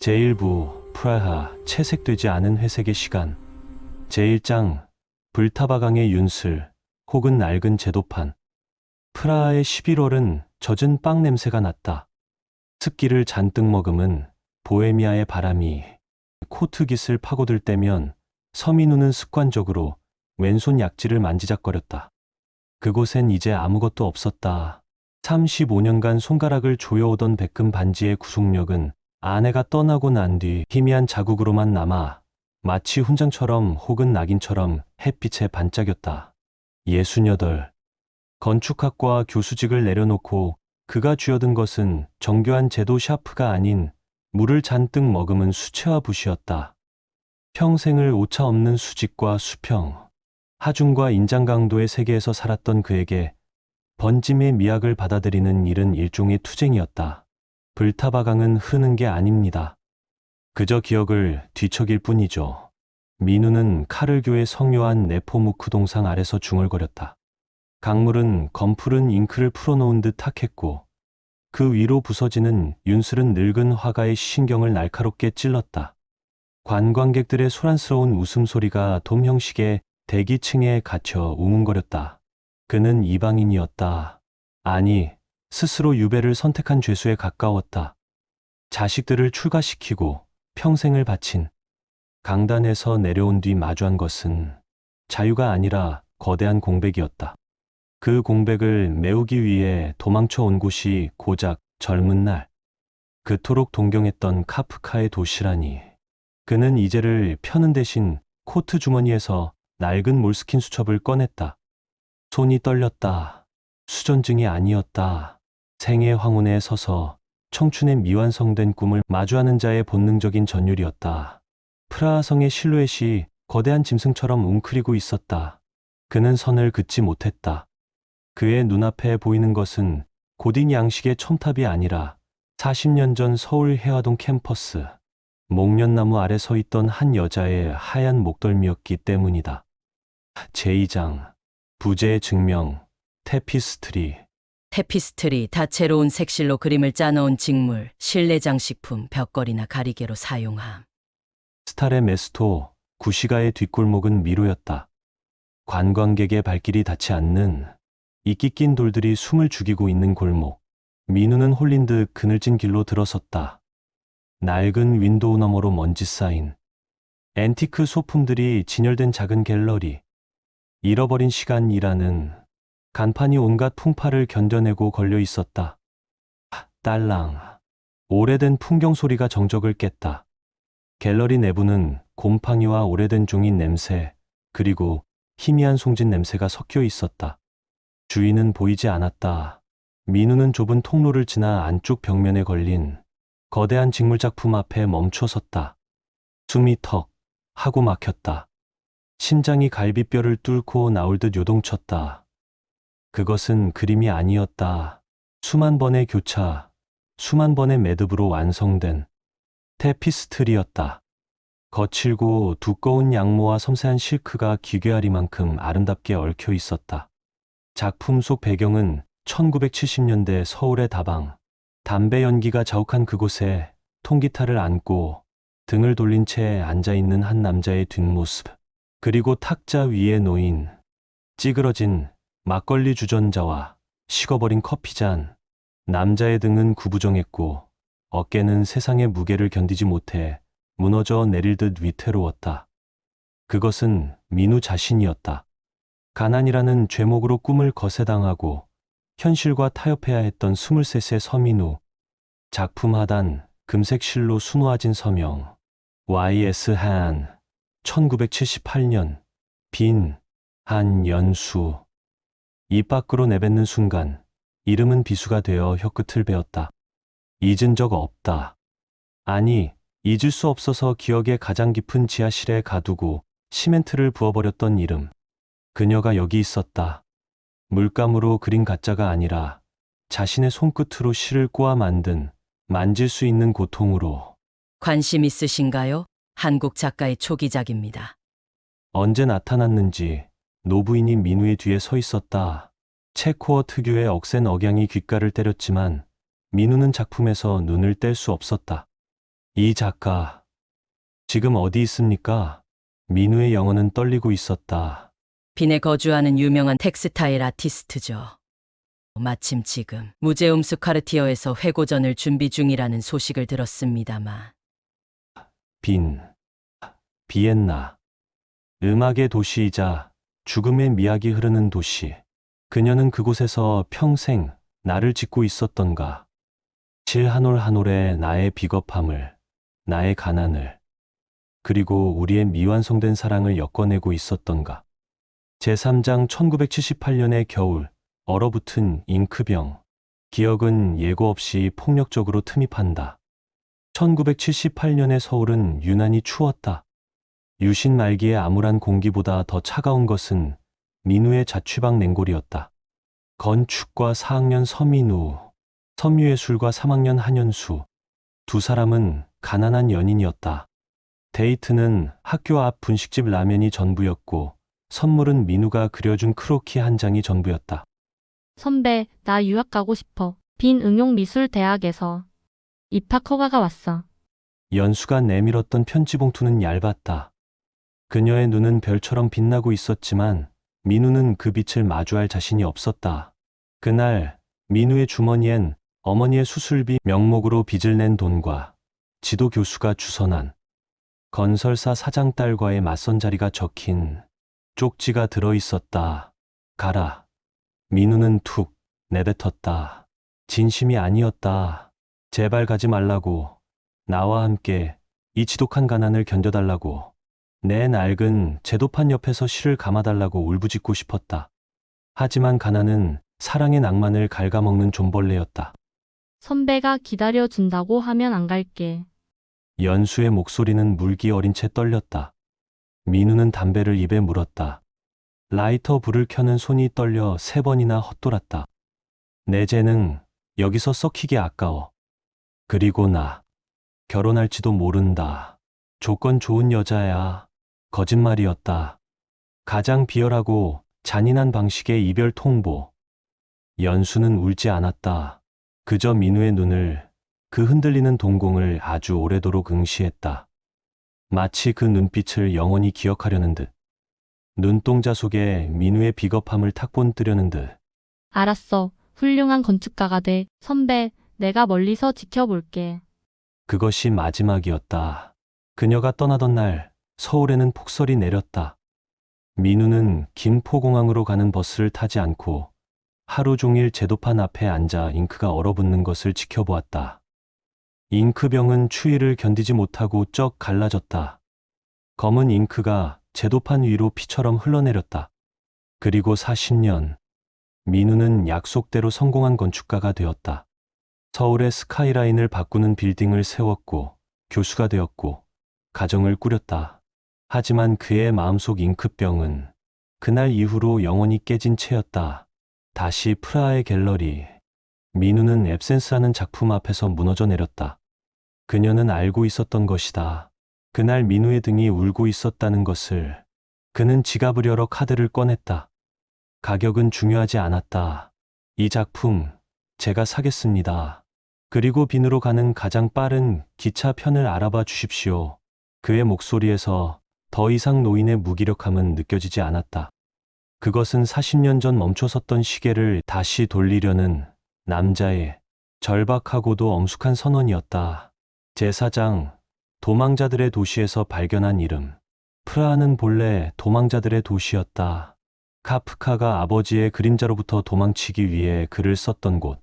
제1부 프라하 채색되지 않은 회색의 시간. 제1장 불타바강의 윤슬 혹은 낡은 제도판. 프라하의 11월은 젖은 빵 냄새가 났다. 습기를 잔뜩 머금은 보헤미아의 바람이 코트깃을 파고들 때면 서민우는 습관적으로 왼손 약지를 만지작거렸다. 그곳엔 이제 아무것도 없었다. 35년간 손가락을 조여오던 백금 반지의 구속력은 아내가 떠나고 난 뒤 희미한 자국으로만 남아 마치 훈장처럼 혹은 낙인처럼 햇빛에 반짝였다. 68. 건축학과 교수직을 내려놓고 그가 쥐어든 것은 정교한 제도 샤프가 아닌 물을 잔뜩 머금은 수채화 붓이었다. 평생을 오차 없는 수직과 수평, 하중과 인장 강도의 세계에서 살았던 그에게 번짐의 미학을 받아들이는 일은 일종의 투쟁이었다. 불타바강은 흐르는 게 아닙니다. 그저 기억을 뒤척일 뿐이죠. 민우는 카를교의 성묘한 네포무크 동상 아래서 중얼거렸다. 강물은 검푸른 잉크를 풀어놓은 듯 탁했고 그 위로 부서지는 윤슬은 늙은 화가의 신경을 날카롭게 찔렀다. 관광객들의 소란스러운 웃음소리가 돔 형식의 대기층에 갇혀 우문거렸다. 그는 이방인이었다. 아니, 스스로 유배를 선택한 죄수에 가까웠다. 자식들을 출가시키고 평생을 바친. 강단에서 내려온 뒤 마주한 것은 자유가 아니라 거대한 공백이었다. 그 공백을 메우기 위해 도망쳐 온 곳이 고작 젊은 날. 그토록 동경했던 카프카의 도시라니. 그는 이제를 펴는 대신 코트 주머니에서 낡은 몰스킨 수첩을 꺼냈다. 손이 떨렸다. 수전증이 아니었다. 생의 황혼에 서서 청춘의 미완성된 꿈을 마주하는 자의 본능적인 전율이었다. 프라하성의 실루엣이 거대한 짐승처럼 웅크리고 있었다. 그는 선을 긋지 못했다. 그의 눈앞에 보이는 것은 고딩 양식의 첨탑이 아니라 40년 전 서울 해화동 캠퍼스, 목련나무 아래 서 있던 한 여자의 하얀 목덜미였기 때문이다. 제2장 부재의 증명. 테피스트리. 테피스트리, 다채로운 색실로 그림을 짜놓은 직물, 실내 장식품, 벽걸이나 가리개로 사용함. 스타레 메스토, 구시가의 뒷골목은 미로였다. 관광객의 발길이 닿지 않는 이끼 낀 돌들이 숨을 죽이고 있는 골목. 민우는 홀린 듯 그늘진 길로 들어섰다. 낡은 윈도우 너머로 먼지 쌓인 앤티크 소품들이 진열된 작은 갤러리. 잃어버린 시간이라는 간판이 온갖 풍파를 견뎌내고 걸려 있었다. 딸랑. 오래된 풍경 소리가 정적을 깼다. 갤러리 내부는 곰팡이와 오래된 종이 냄새, 그리고 희미한 송진 냄새가 섞여 있었다. 주인은 보이지 않았다. 민우는 좁은 통로를 지나 안쪽 벽면에 걸린 거대한 직물작품 앞에 멈춰 섰다. 숨이 턱 하고 막혔다. 심장이 갈비뼈를 뚫고 나올 듯 요동쳤다. 그것은 그림이 아니었다. 수만 번의 교차, 수만 번의 매듭으로 완성된 테피스트리였다. 거칠고 두꺼운 양모와 섬세한 실크가 기괴하리만큼 아름답게 얽혀 있었다. 작품 속 배경은 1970년대 서울의 다방. 담배 연기가 자욱한 그곳에 통기타를 안고 등을 돌린 채 앉아있는 한 남자의 뒷모습. 그리고 탁자 위에 놓인 찌그러진 막걸리 주전자와 식어버린 커피잔. 남자의 등은 구부정했고 어깨는 세상의 무게를 견디지 못해 무너져 내릴 듯 위태로웠다. 그것은 민우 자신이었다. 가난이라는 죄목으로 꿈을 거세당하고 현실과 타협해야 했던 23세 서민우. 작품 하단 금색 실로 수놓아진 서명. Y.S. 한 1978년 빈 한연수. 입 밖으로 내뱉는 순간 이름은 비수가 되어 혀끝을 베었다. 잊은 적 없다. 아니, 잊을 수 없어서 기억의 가장 깊은 지하실에 가두고 시멘트를 부어버렸던 이름. 그녀가 여기 있었다. 물감으로 그린 가짜가 아니라 자신의 손끝으로 실을 꼬아 만든 만질 수 있는 고통으로. 관심 있으신가요? 한국 작가의 초기작입니다. 언제 나타났는지 노부인이 민우의 뒤에 서 있었다. 체코어 특유의 억센 억양이 귓가를 때렸지만 민우는 작품에서 눈을 뗄 수 없었다. 이 작가, 지금 어디 있습니까? 민우의 영혼은 떨리고 있었다. 빈에 거주하는 유명한 텍스타일 아티스트죠. 마침 지금 무제음수 카르티어에서 회고전을 준비 중이라는 소식을 들었습니다만 빈, 비엔나. 음악의 도시이자 죽음의 미학이 흐르는 도시. 그녀는 그곳에서 평생 나를 짓고 있었던가. 실 한 올 한 올의 나의 비겁함을, 나의 가난을, 그리고 우리의 미완성된 사랑을 엮어내고 있었던가. 제3장 1978년의 겨울, 얼어붙은 잉크병. 기억은 예고 없이 폭력적으로 틈입한다. 1978년의 서울은 유난히 추웠다. 유신 말기의 암울한 공기보다 더 차가운 것은 민우의 자취방 냉골이었다. 건축과 4학년 서민우, 섬유예술과 3학년 한현수. 두 사람은 가난한 연인이었다. 데이트는 학교 앞 분식집 라면이 전부였고 선물은 민우가 그려준 크로키 한 장이 전부였다. 선배, 나 유학 가고 싶어. 빈 응용미술대학에서 입학 허가가 왔어. 연수가 내밀었던 편지 봉투는 얇았다. 그녀의 눈은 별처럼 빛나고 있었지만 민우는 그 빛을 마주할 자신이 없었다. 그날 민우의 주머니엔 어머니의 수술비 명목으로 빚을 낸 돈과 지도 교수가 주선한 건설사 사장 딸과의 맞선 자리가 적힌 쪽지가 들어 있었다. 가라. 민우는 툭 내뱉었다. 진심이 아니었다. 제발 가지 말라고. 나와 함께 이 지독한 가난을 견뎌달라고. 내 낡은 제도판 옆에서 실을 감아달라고 울부짖고 싶었다. 하지만 가난은 사랑의 낭만을 갉아먹는 존벌레였다. 선배가 기다려준다고 하면 안 갈게. 연수의 목소리는 물기 어린 채 떨렸다. 민우는 담배를 입에 물었다. 라이터 불을 켜는 손이 떨려 3번이나 헛돌았다. 내 재능 여기서 썩히기 아까워. 그리고 나 결혼할지도 모른다. 조건 좋은 여자야. 거짓말이었다. 가장 비열하고 잔인한 방식의 이별 통보. 연수는 울지 않았다. 그저 민우의 눈을, 그 흔들리는 동공을 아주 오래도록 응시했다. 마치 그 눈빛을 영원히 기억하려는 듯. 눈동자 속에 민우의 비겁함을 탁본뜨려는 듯. 알았어. 훌륭한 건축가가 돼. 선배, 내가 멀리서 지켜볼게. 그것이 마지막이었다. 그녀가 떠나던 날 서울에는 폭설이 내렸다. 민우는 김포공항으로 가는 버스를 타지 않고 하루 종일 제도판 앞에 앉아 잉크가 얼어붙는 것을 지켜보았다. 잉크병은 추위를 견디지 못하고 쩍 갈라졌다. 검은 잉크가 제도판 위로 피처럼 흘러내렸다. 그리고 40년, 민우는 약속대로 성공한 건축가가 되었다. 서울의 스카이라인을 바꾸는 빌딩을 세웠고 교수가 되었고 가정을 꾸렸다. 하지만 그의 마음속 잉크병은 그날 이후로 영원히 깨진 채였다. 다시 프라하의 갤러리. 민우는 앱센스라는 작품 앞에서 무너져 내렸다. 그녀는 알고 있었던 것이다. 그날 민우의 등이 울고 있었다는 것을. 그는 지갑을 열어 카드를 꺼냈다. 가격은 중요하지 않았다. 이 작품 제가 사겠습니다. 그리고 빈으로 가는 가장 빠른 기차 편을 알아봐 주십시오. 그의 목소리에서 더 이상 노인의 무기력함은 느껴지지 않았다. 그것은 40년 전 멈춰섰던 시계를 다시 돌리려는 남자의 절박하고도 엄숙한 선언이었다. 제4장 도망자들의 도시에서 발견한 이름. 프라하는 본래 도망자들의 도시였다. 카프카가 아버지의 그림자로부터 도망치기 위해 글을 썼던 곳.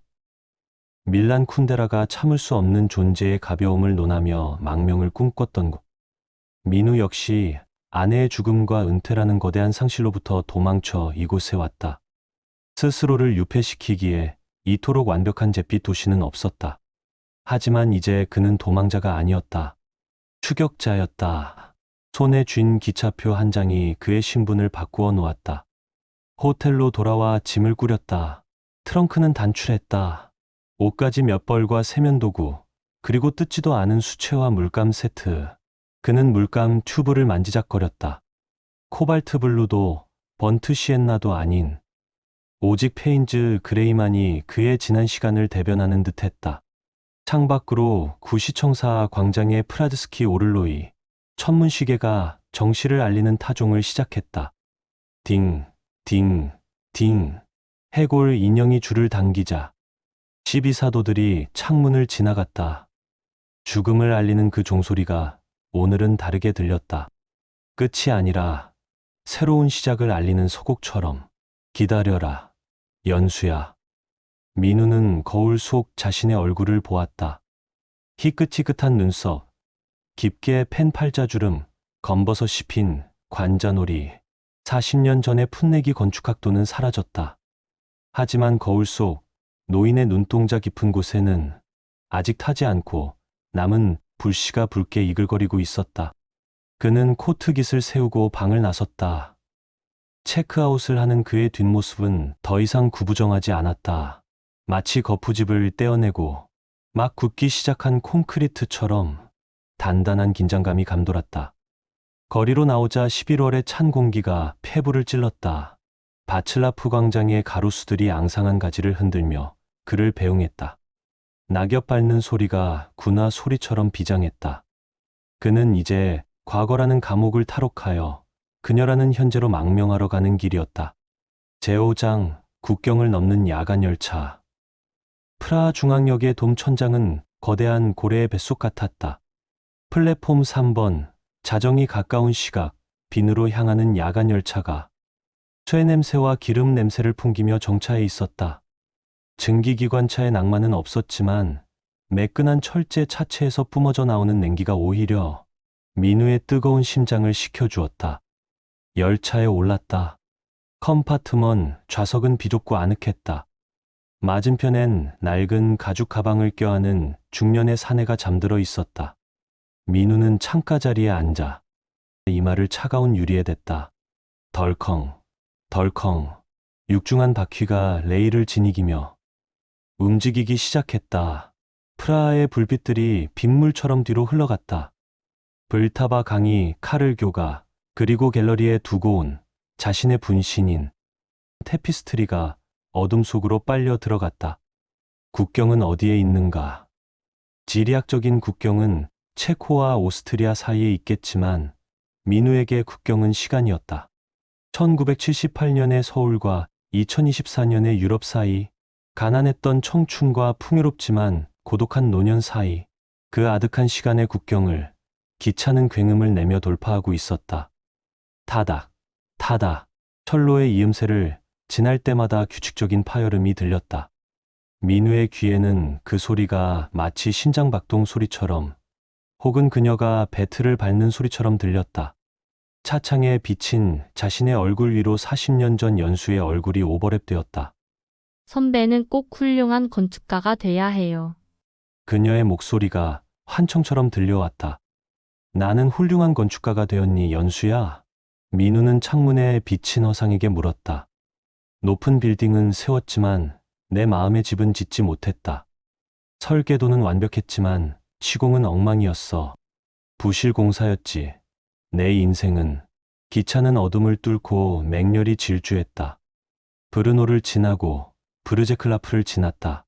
밀란 쿤데라가 참을 수 없는 존재의 가벼움을 논하며 망명을 꿈꿨던 곳. 민우 역시 아내의 죽음과 은퇴라는 거대한 상실로부터 도망쳐 이곳에 왔다. 스스로를 유폐시키기에 이토록 완벽한 잿빛 도시는 없었다. 하지만 이제 그는 도망자가 아니었다. 추격자였다. 손에 쥔 기차표 한 장이 그의 신분을 바꾸어 놓았다. 호텔로 돌아와 짐을 꾸렸다. 트렁크는 단출했다. 옷가지 몇 벌과 세면도구, 그리고 뜯지도 않은 수채화 물감 세트. 그는 물감 튜브를 만지작거렸다. 코발트 블루도 번트 시엔나도 아닌 오직 페인즈 그레이만이 그의 지난 시간을 대변하는 듯했다. 창밖으로 구시청사 광장의 프라드스키 오를로이 천문시계가 정시를 알리는 타종을 시작했다. 딩, 딩, 딩. 해골 인형이 줄을 당기자 12사도들이 창문을 지나갔다. 죽음을 알리는 그 종소리가 오늘은 다르게 들렸다. 끝이 아니라 새로운 시작을 알리는 서곡처럼. 기다려라, 연수야. 민우는 거울 속 자신의 얼굴을 보았다. 희끗희끗한 눈썹, 깊게 팬 팔자주름, 검버섯이 핀 관자놀이. 40년 전의 풋내기 건축학도는 사라졌다. 하지만 거울 속 노인의 눈동자 깊은 곳에는 아직 타지 않고 남은 불씨가 붉게 이글거리고 있었다. 그는 코트깃을 세우고 방을 나섰다. 체크아웃을 하는 그의 뒷모습은 더 이상 구부정하지 않았다. 마치 거푸집을 떼어내고 막 굳기 시작한 콘크리트처럼 단단한 긴장감이 감돌았다. 거리로 나오자 11월의 찬 공기가 폐부를 찔렀다. 바칠라프 광장의 가로수들이 앙상한 가지를 흔들며 그를 배웅했다. 낙엽 밟는 소리가 군화 소리처럼 비장했다. 그는 이제 과거라는 감옥을 탈옥하여 그녀라는 현재로 망명하러 가는 길이었다. 제5장 국경을 넘는 야간 열차. 프라하 중앙역의 돔천장은 거대한 고래의 뱃속 같았다. 플랫폼 3번, 자정이 가까운 시각, 빈으로 향하는 야간 열차가 쇠 냄새와 기름 냄새를 풍기며 정차해 있었다. 증기기관차의 낭만은 없었지만 매끈한 철제 차체에서 뿜어져 나오는 냉기가 오히려 민우의 뜨거운 심장을 식혀주었다. 열차에 올랐다. 컴파트먼 좌석은 비좁고 아늑했다. 맞은편엔 낡은 가죽 가방을 껴안은 중년의 사내가 잠들어 있었다. 민우는 창가 자리에 앉아 이마를 차가운 유리에 댔다. 덜컹, 덜컹. 육중한 바퀴가 레일을 지니기며 움직이기 시작했다. 프라하의 불빛들이 빗물처럼 뒤로 흘러갔다. 불타바 강이 칼을 교가 그리고 갤러리에 두고 온 자신의 분신인 테피스트리가 어둠 속으로 빨려 들어갔다. 국경은 어디에 있는가? 지리학적인 국경은 체코와 오스트리아 사이에 있겠지만 민우에게 국경은 시간이었다. 1978년의 서울과 2024년의 유럽 사이, 가난했던 청춘과 풍요롭지만 고독한 노년 사이, 그 아득한 시간의 국경을 기차는 굉음을 내며 돌파하고 있었다. 타닥, 타닥. 철로의 이음새를 지날 때마다 규칙적인 파열음이 들렸다. 민우의 귀에는 그 소리가 마치 심장박동 소리처럼 혹은 그녀가 배틀을 밟는 소리처럼 들렸다. 차창에 비친 자신의 얼굴 위로 40년 전 연수의 얼굴이 오버랩되었다. 선배는 꼭 훌륭한 건축가가 돼야 해요. 그녀의 목소리가 환청처럼 들려왔다. 나는 훌륭한 건축가가 되었니, 연수야? 민우는 창문에 비친 허상에게 물었다. 높은 빌딩은 세웠지만 내 마음의 집은 짓지 못했다. 설계도는 완벽했지만 시공은 엉망이었어. 부실 공사였지. 내 인생은. 기차는 어둠을 뚫고 맹렬히 질주했다. 브르노를 지나고 브르제클라프를 지났다.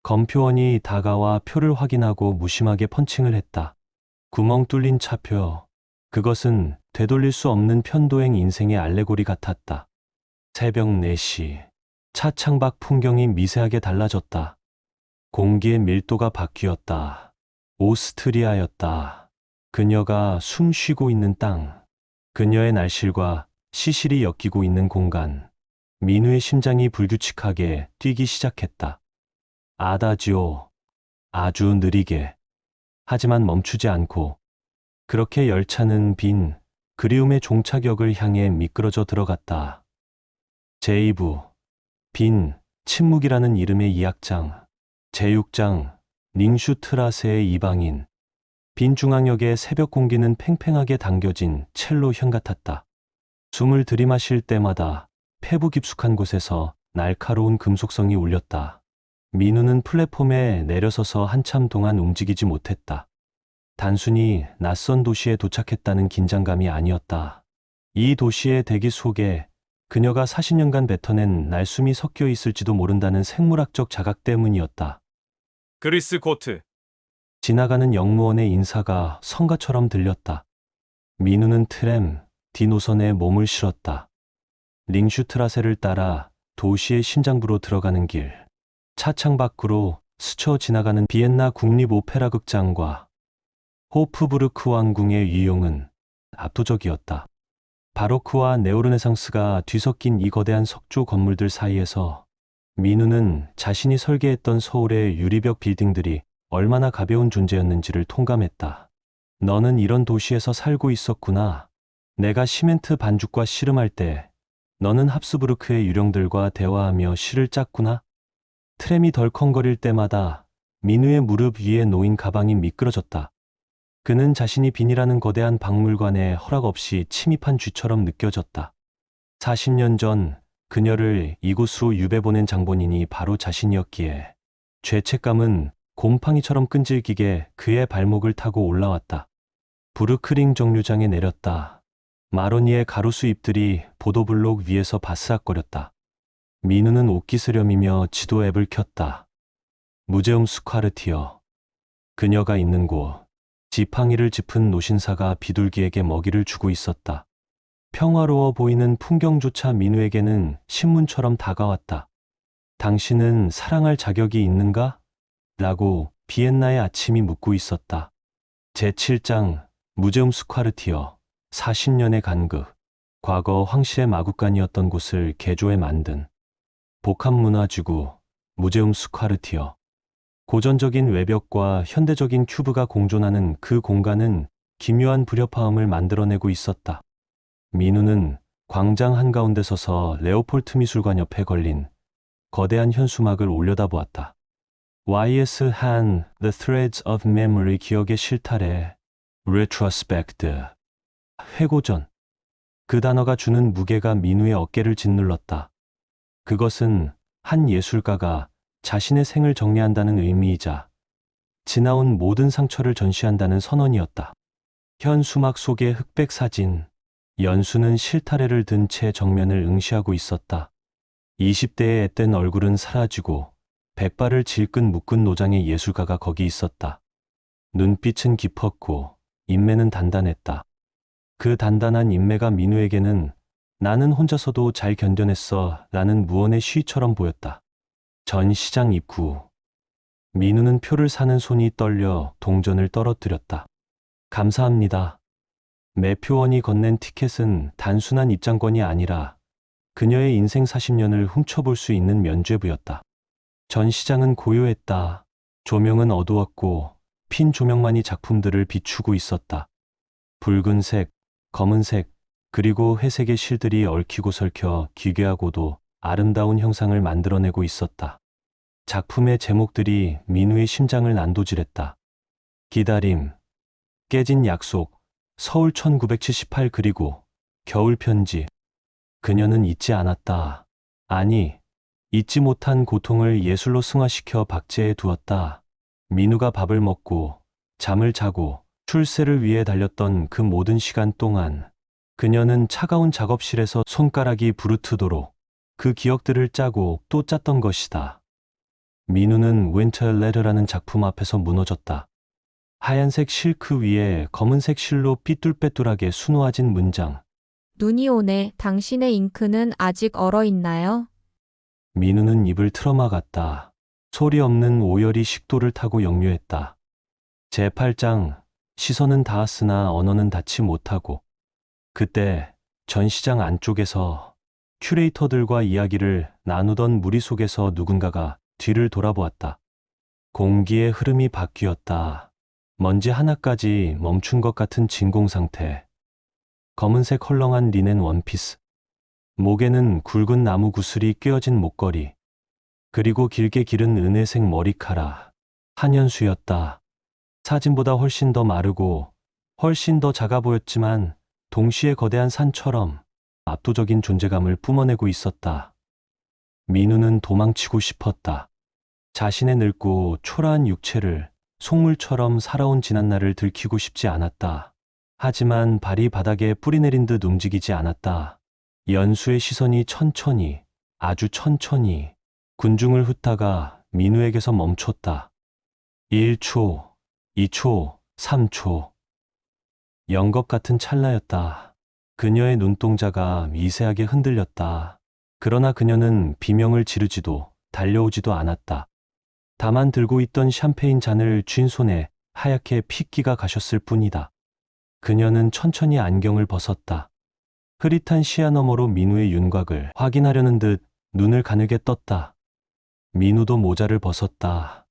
검표원이 다가와 표를 확인하고 무심하게 펀칭을 했다. 구멍 뚫린 차표. 그것은 되돌릴 수 없는 편도행 인생의 알레고리 같았다. 새벽 4시. 차창 밖 풍경이 미세하게 달라졌다. 공기의 밀도가 바뀌었다. 오스트리아였다. 그녀가 숨 쉬고 있는 땅. 그녀의 날실과 시실이 엮이고 있는 공간. 민우의 심장이 불규칙하게 뛰기 시작했다. 아다지오. 아주 느리게. 하지만 멈추지 않고. 그렇게 열차는 빈 그리움의 종착역을 향해 미끄러져 들어갔다. 제2부. 빈 침묵이라는 이름의 2악장. 제6장. 닝슈트라세의 이방인. 빈 중앙역의 새벽 공기는 팽팽하게 당겨진 첼로현 같았다. 숨을 들이마실 때마다 폐부 깊숙한 곳에서 날카로운 금속성이 울렸다. 민우는 플랫폼에 내려서서 한참 동안 움직이지 못했다. 단순히 낯선 도시에 도착했다는 긴장감이 아니었다. 이 도시의 대기 속에 그녀가 40년간 뱉어낸 날숨이 섞여 있을지도 모른다는 생물학적 자각 때문이었다. 그리스 고트. 지나가는 영무원의 인사가 성가처럼 들렸다. 민우는 트램 뒤 노선에 몸을 실었다. 링슈트라세를 따라 도시의 심장부로 들어가는 길. 차창 밖으로 스쳐 지나가는 비엔나 국립오페라 극장과 호프부르크 왕궁의 위용은 압도적이었다. 바로크와 네오르네상스가 뒤섞인 이 거대한 석조 건물들 사이에서 민우는 자신이 설계했던 서울의 유리벽 빌딩들이 얼마나 가벼운 존재였는지를 통감했다. 너는 이런 도시에서 살고 있었구나. 내가 시멘트 반죽과 씨름할 때 너는 합스부르크의 유령들과 대화하며 시를 짰구나. 트램이 덜컹거릴 때마다 민우의 무릎 위에 놓인 가방이 미끄러졌다. 그는 자신이 빈이라는 거대한 박물관에 허락 없이 침입한 쥐처럼 느껴졌다. 40년 전 그녀를 이곳으로 유배 보낸 장본인이 바로 자신이었기에 죄책감은 곰팡이처럼 끈질기게 그의 발목을 타고 올라왔다. 부르크링 정류장에 내렸다. 마로니의 가로수 잎들이 보도블록 위에서 바스락거렸다. 민우는 옷깃으렴이며 지도 앱을 켰다. 무제움 스콰르티어. 그녀가 있는 곳. 지팡이를 짚은 노신사가 비둘기에게 먹이를 주고 있었다. 평화로워 보이는 풍경조차 민우에게는 신문처럼 다가왔다. 당신은 사랑할 자격이 있는가? 라고 비엔나의 아침이 묻고 있었다. 제7장 무제움 스콰르티어. 40년의 간극. 과거 황실의 마구간이었던 곳을 개조해 만든 복합문화지구 무제움 스콰르티어. 고전적인 외벽과 현대적인 큐브가 공존하는 그 공간은 기묘한 불협화음을 만들어내고 있었다. 민우는 광장 한가운데 서서 레오폴트 미술관 옆에 걸린 거대한 현수막을 올려다보았다. YS 한 The Threads of Memory 기억의 실타래 Retrospect 회고전. 그 단어가 주는 무게가 민우의 어깨를 짓눌렀다. 그것은 한 예술가가 자신의 생을 정리한다는 의미이자 지나온 모든 상처를 전시한다는 선언이었다. 현수막 속의 흑백 사진. 연수는 실타래를 든 채 정면을 응시하고 있었다. 20대의 앳된 얼굴은 사라지고 백발을 질끈 묶은 노장의 예술가가 거기 있었다. 눈빛은 깊었고 인매는 단단했다. 그 단단한 인매가 민우에게는 나는 혼자서도 잘 견뎌냈어 라는 무언의 시위처럼 보였다. 전시장 입구. 민우는 표를 사는 손이 떨려 동전을 떨어뜨렸다. 감사합니다. 매표원이 건넨 티켓은 단순한 입장권이 아니라 그녀의 인생 40년을 훔쳐볼 수 있는 면죄부였다. 전시장은 고요했다. 조명은 어두웠고 핀 조명만이 작품들을 비추고 있었다. 붉은색, 검은색, 그리고 회색의 실들이 얽히고 설켜 기괴하고도 아름다운 형상을 만들어내고 있었다. 작품의 제목들이 민우의 심장을 난도질했다. 기다림, 깨진 약속, 서울 1978 그리고 겨울 편지. 그녀는 잊지 않았다. 아니, 잊지 못한 고통을 예술로 승화시켜 박제해 두었다. 민우가 밥을 먹고 잠을 자고 출세를 위해 달렸던 그 모든 시간 동안 그녀는 차가운 작업실에서 손가락이 부르트도록 그 기억들을 짜고 또 짰던 것이다. 민우는 윈터 레터라는 작품 앞에서 무너졌다. 하얀색 실크 위에 검은색 실로 삐뚤빼뚤하게 수놓아진 문장. 눈이 오네. 당신의 잉크는 아직 얼어있나요? 민우는 입을 틀어막았다. 소리 없는 오열이 식도를 타고 역류했다. 제8장. 시선은 닿았으나 언어는 닿지 못하고. 그때 전시장 안쪽에서 큐레이터들과 이야기를 나누던 무리 속에서 누군가가 뒤를 돌아보았다. 공기의 흐름이 바뀌었다. 먼지 하나까지 멈춘 것 같은 진공 상태. 검은색 헐렁한 리넨 원피스. 목에는 굵은 나무 구슬이 꿰어진 목걸이. 그리고 길게 기른 은혜색 머리카락. 한현수였다. 사진보다 훨씬 더 마르고 훨씬 더 작아 보였지만 동시에 거대한 산처럼 압도적인 존재감을 뿜어내고 있었다. 민우는 도망치고 싶었다. 자신의 늙고 초라한 육체를 속물처럼 살아온 지난날을 들키고 싶지 않았다. 하지만 발이 바닥에 뿌리내린 듯 움직이지 않았다. 연수의 시선이 천천히, 아주 천천히 군중을 훑다가 민우에게서 멈췄다. 1초, 2초, 3초. 영겁 같은 찰나였다. 그녀의 눈동자가 미세하게 흔들렸다. 그러나 그녀는 비명을 지르지도 달려오지도 않았다. 다만 들고 있던 샴페인 잔을 쥔 손에 하얗게 핏기가 가셨을 뿐이다. 그녀는 천천히 안경을 벗었다. 흐릿한 시야 너머로 민우의 윤곽을 확인하려는 듯 눈을 가늘게 떴다. 민우도 모자를 벗었다.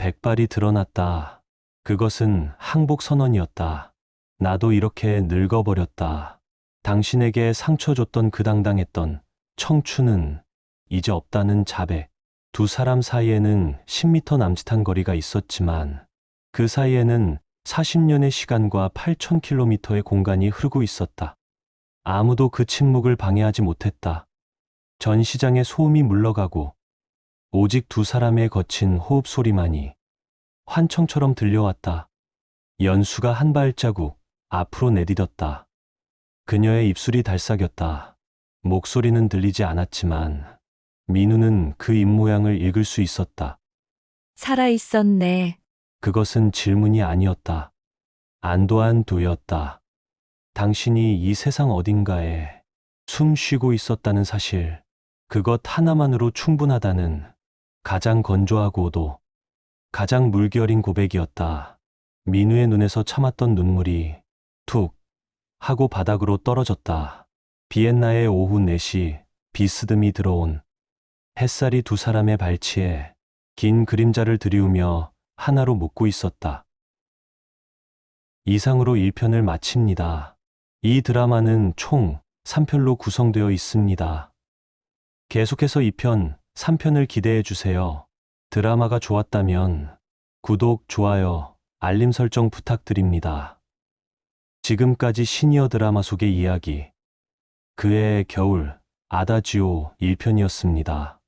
백발이 드러났다. 그것은 항복 선언이었다. 나도 이렇게 늙어버렸다. 당신에게 상처 줬던 그 당당했던 청춘은 이제 없다는 자백. 두 사람 사이에는 10m 남짓한 거리가 있었지만 그 사이에는 40년의 시간과 8,000km의 공간이 흐르고 있었다. 아무도 그 침묵을 방해하지 못했다. 전시장에 소음이 물러가고 오직 두 사람의 거친 호흡 소리만이 환청처럼 들려왔다. 연수가 한 발자국 앞으로 내디뎠다. 그녀의 입술이 달싹였다. 목소리는 들리지 않았지만 민우는 그 입모양을 읽을 수 있었다. 살아있었네. 그것은 질문이 아니었다. 안도한도였다. 당신이 이 세상 어딘가에 숨 쉬고 있었다는 사실, 그것 하나만으로 충분하다는 가장 건조하고도 가장 물결인 고백이었다. 민우의 눈에서 참았던 눈물이 툭 하고 바닥으로 떨어졌다. 비엔나의 오후 4시 비스듬히 들어온 햇살이 두 사람의 발치에 긴 그림자를 들이우며 하나로 묶고 있었다. 이상으로 1편을 마칩니다. 이 드라마는 총 3편로 구성되어 있습니다. 계속해서 2편, 3편을 기대해 주세요. 드라마가 좋았다면 구독, 좋아요, 알림 설정 부탁드립니다. 지금까지 시니어 드라마 속의 이야기, 그의 겨울, 아다지오 1편이었습니다.